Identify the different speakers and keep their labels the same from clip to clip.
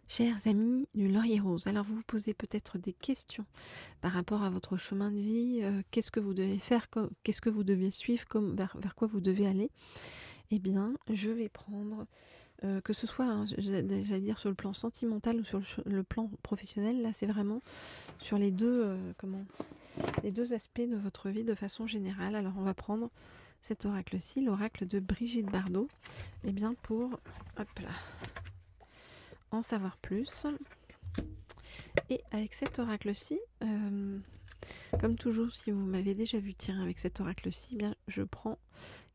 Speaker 1: Chers amis du Laurier Rose, alors vous vous posez peut-être des questions par rapport à votre chemin de vie, qu'est-ce que vous devez faire, qu'est-ce que vous devez suivre, vers quoi vous devez aller. Eh bien, je vais prendre, que ce soit, hein, j'allais dire sur le plan sentimental ou sur le plan professionnel, là c'est vraiment sur les deux aspects de votre vie de façon générale. Alors on va prendre cet oracle-ci, l'oracle de Brigitte Bardot, eh bien pour, hop là, en savoir plus. Et avec cet oracle-ci, comme toujours, si vous m'avez déjà vu tirer avec cet oracle-ci, eh bien, je prends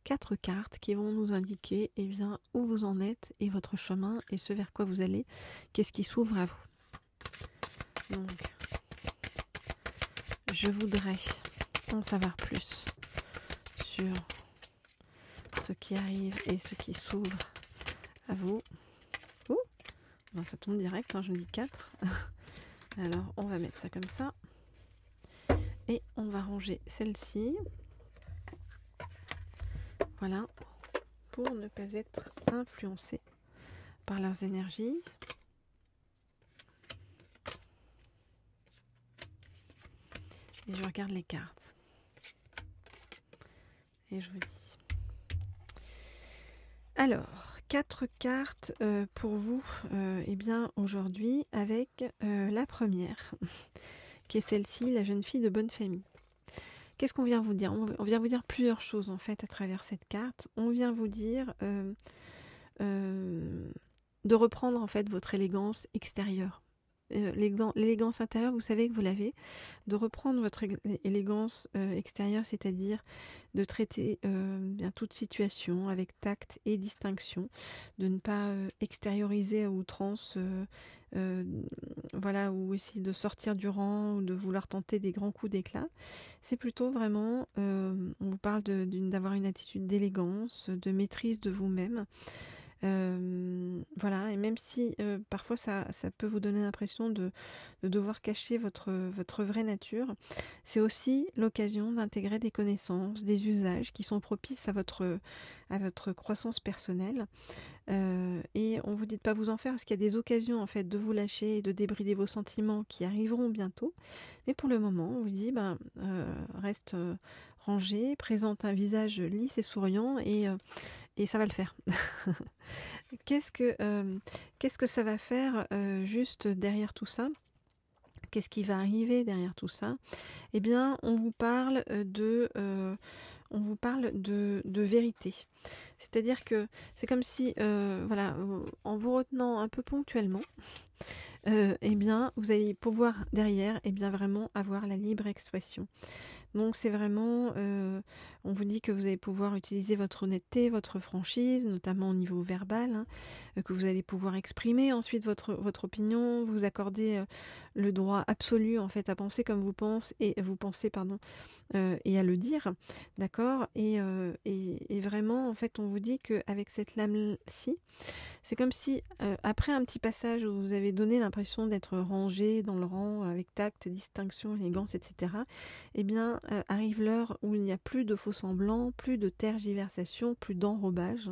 Speaker 1: 4 cartes qui vont nous indiquer eh bien, où vous en êtes et votre chemin et ce vers quoi vous allez, qu'est-ce qui s'ouvre à vous. Donc, je voudrais en savoir plus sur ce qui arrive et ce qui s'ouvre à vous. Ouh, ben, ça tombe direct, hein, je dis 4. Alors, on va mettre ça comme ça. Et on va ranger celle-ci. Voilà. Pour ne pas être influencé par leurs énergies. Et je regarde les cartes. Et je vous dis. Alors, 4 cartes pour vous, eh bien, aujourd'hui, avec la première, qui est celle-ci, la jeune fille de bonne famille. Qu'est-ce qu'on vient vous dire ? On vient vous dire plusieurs choses, en fait, à travers cette carte. On vient vous dire de reprendre, en fait, votre élégance extérieure. L'élégance intérieure, vous savez que vous l'avez, de reprendre votre élégance extérieure, c'est-à-dire de traiter bien toute situation avec tact et distinction, de ne pas extérioriser à outrance, voilà, ou essayer de sortir du rang ou de vouloir tenter des grands coups d'éclat. C'est plutôt vraiment, on vous parle d'avoir une attitude d'élégance, de maîtrise de vous-même. Voilà, et même si parfois ça peut vous donner l'impression de devoir cacher votre vraie nature, c'est aussi l'occasion d'intégrer des connaissances, des usages qui sont propices à votre croissance personnelle. Et on vous dit de pas vous en faire parce qu'il y a des occasions en fait de vous lâcher et de débrider vos sentiments qui arriveront bientôt. Mais pour le moment, on vous dit reste rangé, présente un visage lisse et souriant et ça va le faire. Qu'est-ce que ça va faire juste derrière tout ça ? Qu'est-ce qui va arriver derrière tout ça ? Eh bien, on vous parle de vérité. C'est-à-dire que c'est comme si, voilà, en vous retenant un peu ponctuellement, eh bien, vous allez pouvoir derrière, eh bien, vraiment avoir la libre expression. Donc c'est vraiment, on vous dit que vous allez pouvoir utiliser votre honnêteté, votre franchise, notamment au niveau verbal, hein, que vous allez pouvoir exprimer ensuite votre opinion, vous accorder le droit absolu en fait à penser comme vous pensez et à le dire, d'accord, et vraiment en fait on vous dit qu'avec cette lame-ci, c'est comme si après un petit passage où vous avez donné l'impression d'être rangé dans le rang avec tact, distinction, élégance, etc., eh bien arrive l'heure où il n'y a plus de faux semblants, plus de tergiversation, plus d'enrobage.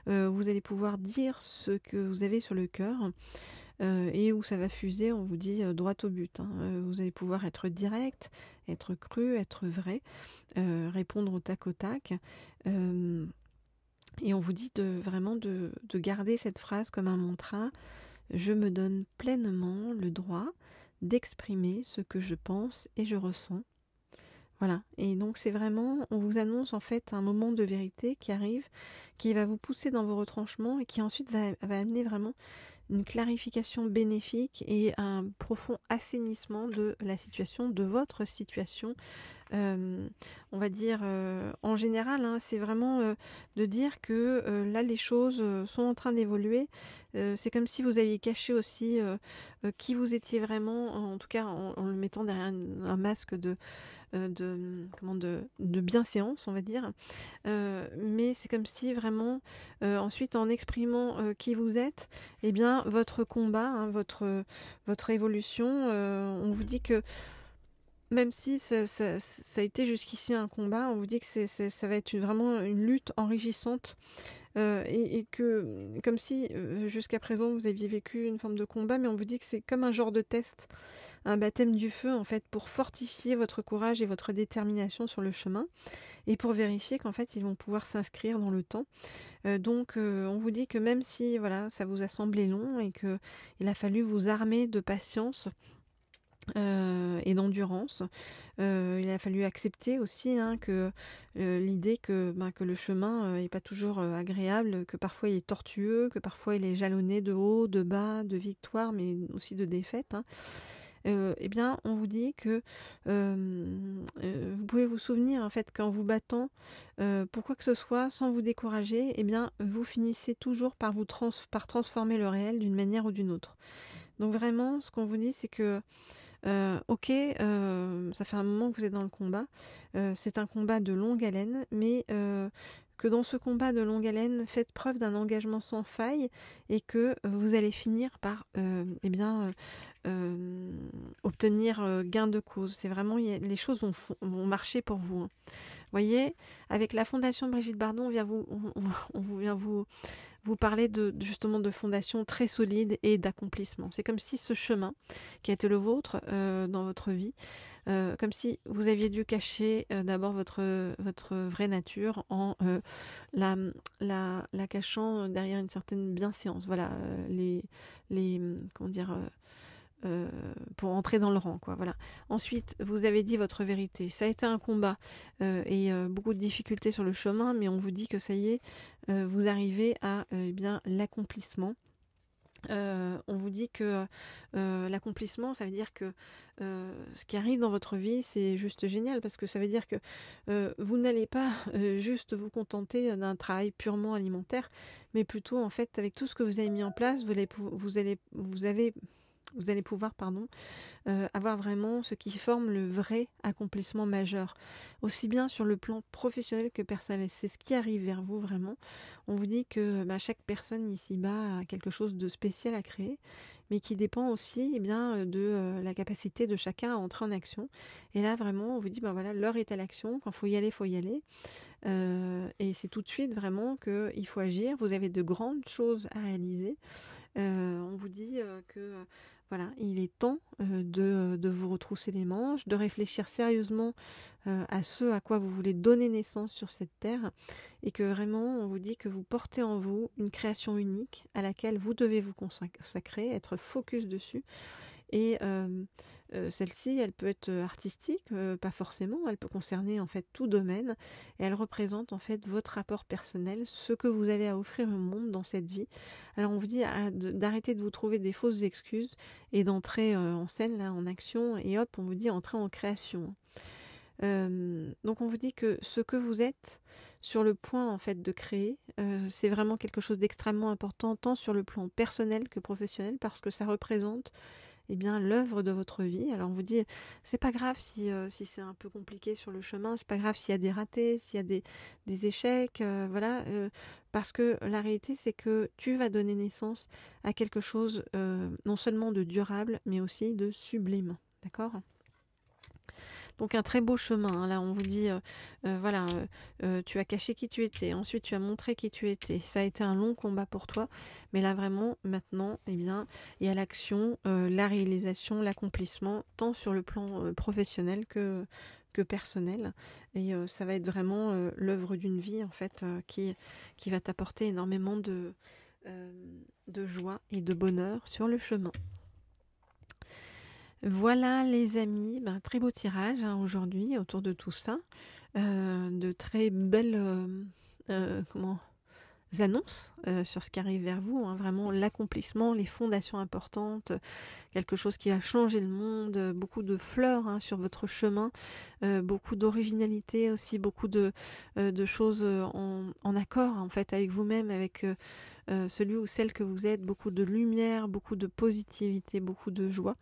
Speaker 1: Vous allez pouvoir dire ce que vous avez sur le cœur et où ça va fuser, on vous dit droit au but. Hein. Vous allez pouvoir être direct, être cru, être vrai, répondre au tac au tac. Et on vous dit vraiment de garder cette phrase comme un mantra. Je me donne pleinement le droit d'exprimer ce que je pense et je ressens. Voilà, et donc c'est vraiment, on vous annonce en fait un moment de vérité qui arrive, qui va vous pousser dans vos retranchements et qui ensuite va amener vraiment une clarification bénéfique et un profond assainissement de la situation, de votre situation. On va dire en général, hein, c'est vraiment de dire que là les choses sont en train d'évoluer. C'est comme si vous aviez caché aussi qui vous étiez vraiment, en tout cas en le mettant derrière un masque de bienséance, on va dire. Mais c'est comme si vraiment, ensuite en exprimant qui vous êtes, eh bien votre combat, hein, votre évolution, on vous dit que même si ça a été jusqu'ici un combat, on vous dit que ça va être vraiment une lutte enrichissante et que comme si jusqu'à présent vous aviez vécu une forme de combat, mais on vous dit que c'est comme un genre de test, un baptême du feu en fait, pour fortifier votre courage et votre détermination sur le chemin, et pour vérifier qu'en fait ils vont pouvoir s'inscrire dans le temps. Donc on vous dit que même si voilà ça vous a semblé long et que il a fallu vous armer de patience et d'endurance. Il a fallu accepter aussi que l'idée que le chemin n'est pas toujours agréable, que parfois il est tortueux, que parfois il est jalonné de haut, de bas, de victoires, mais aussi de défaites. Eh bien, on vous dit que vous pouvez vous souvenir en fait qu'en vous battant pour quoi que ce soit, sans vous décourager, eh bien, vous finissez toujours par par transformer le réel d'une manière ou d'une autre. Donc vraiment, ce qu'on vous dit, c'est que ok, ça fait un moment que vous êtes dans le combat. C'est un combat de longue haleine, mais que dans ce combat de longue haleine, faites preuve d'un engagement sans faille et que vous allez finir par obtenir gain de cause. C'est vraiment, les choses vont marcher pour vous. Hein. Voyez, avec la Fondation Brigitte Bardot, on vient vous parler justement de fondation très solide et d'accomplissement. C'est comme si ce chemin qui a été le vôtre dans votre vie, comme si vous aviez dû cacher d'abord votre vraie nature en la cachant derrière une certaine bienséance. Voilà, comment dire... pour entrer dans le rang, quoi. Voilà. Ensuite, vous avez dit votre vérité. Ça a été un combat et beaucoup de difficultés sur le chemin, mais on vous dit que ça y est, vous arrivez à l'accomplissement. On vous dit que l'accomplissement, ça veut dire que ce qui arrive dans votre vie, c'est juste génial, parce que ça veut dire que vous n'allez pas juste vous contenter d'un travail purement alimentaire, mais plutôt en fait avec tout ce que vous avez mis en place, vous allez pouvoir avoir vraiment ce qui forme le vrai accomplissement majeur, aussi bien sur le plan professionnel que personnel. C'est ce qui arrive vers vous vraiment. On vous dit que chaque personne ici-bas a quelque chose de spécial à créer, mais qui dépend aussi de la capacité de chacun à entrer en action. Et là vraiment, on vous dit voilà, l'heure est à l'action. Quand faut y aller, faut y aller. Et c'est tout de suite vraiment qu'il faut agir. Vous avez de grandes choses à réaliser. On vous dit que voilà, il est temps de vous retrousser les manches, de réfléchir sérieusement à ce à quoi vous voulez donner naissance sur cette terre, et que vraiment on vous dit que vous portez en vous une création unique à laquelle vous devez vous consacrer, être focus dessus. Et celle-ci, elle peut être artistique, pas forcément, elle peut concerner en fait tout domaine, et elle représente en fait votre rapport personnel, ce que vous avez à offrir au monde dans cette vie. Alors on vous dit d'arrêter de vous trouver des fausses excuses et d'entrer en scène, là, en action, et hop, on vous dit entrer en création. Donc on vous dit que ce que vous êtes sur le point en fait de créer, c'est vraiment quelque chose d'extrêmement important, tant sur le plan personnel que professionnel, parce que ça représente l'œuvre de votre vie. Alors on vous dit, c'est pas grave si c'est un peu compliqué sur le chemin, c'est pas grave s'il y a des ratés, s'il y a des échecs, parce que la réalité c'est que tu vas donner naissance à quelque chose non seulement de durable, mais aussi de sublime. D'accord ? Donc un très beau chemin, hein. Là on vous dit, tu as caché qui tu étais, ensuite tu as montré qui tu étais. Ça a été un long combat pour toi, mais là vraiment, maintenant, il y a l'action, la réalisation, l'accomplissement, tant sur le plan professionnel que personnel. Et ça va être vraiment l'œuvre d'une vie, en fait, qui va t'apporter énormément de joie et de bonheur sur le chemin. Voilà les amis, très beau tirage aujourd'hui autour de tout ça, de très belles annonces sur ce qui arrive vers vous, vraiment l'accomplissement, les fondations importantes, quelque chose qui va changer le monde, beaucoup de fleurs sur votre chemin, beaucoup d'originalité aussi, beaucoup de choses en accord en fait avec vous-même, avec celui ou celle que vous êtes, beaucoup de lumière, beaucoup de positivité, beaucoup de joie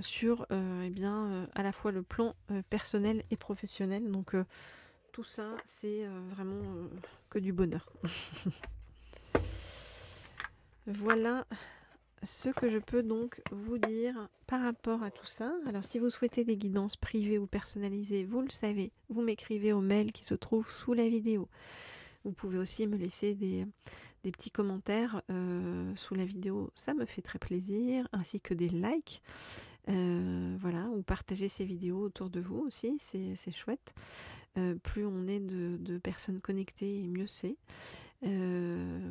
Speaker 1: sur à la fois le plan personnel et professionnel. Donc tout ça, c'est vraiment que du bonheur. Voilà ce que je peux donc vous dire par rapport à tout ça. Alors si vous souhaitez des guidances privées ou personnalisées, vous le savez, vous m'écrivez au mail qui se trouve sous la vidéo. Vous pouvez aussi me laisser des petits commentaires sous la vidéo, ça me fait très plaisir, ainsi que des likes. Voilà, ou partager ces vidéos autour de vous aussi, c'est chouette. Plus on est de personnes connectées, et mieux c'est.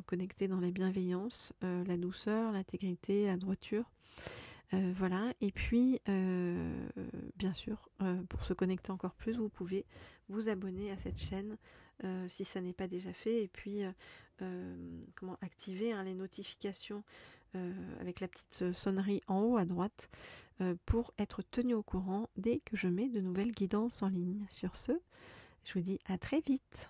Speaker 1: Connectées dans la bienveillance, la douceur, l'intégrité, la droiture. Voilà, et puis bien sûr, pour se connecter encore plus, vous pouvez vous abonner à cette chaîne si ça n'est pas déjà fait, et puis activer les notifications avec la petite sonnerie en haut à droite pour être tenu au courant dès que je mets de nouvelles guidances en ligne. Sur ce, je vous dis à très vite.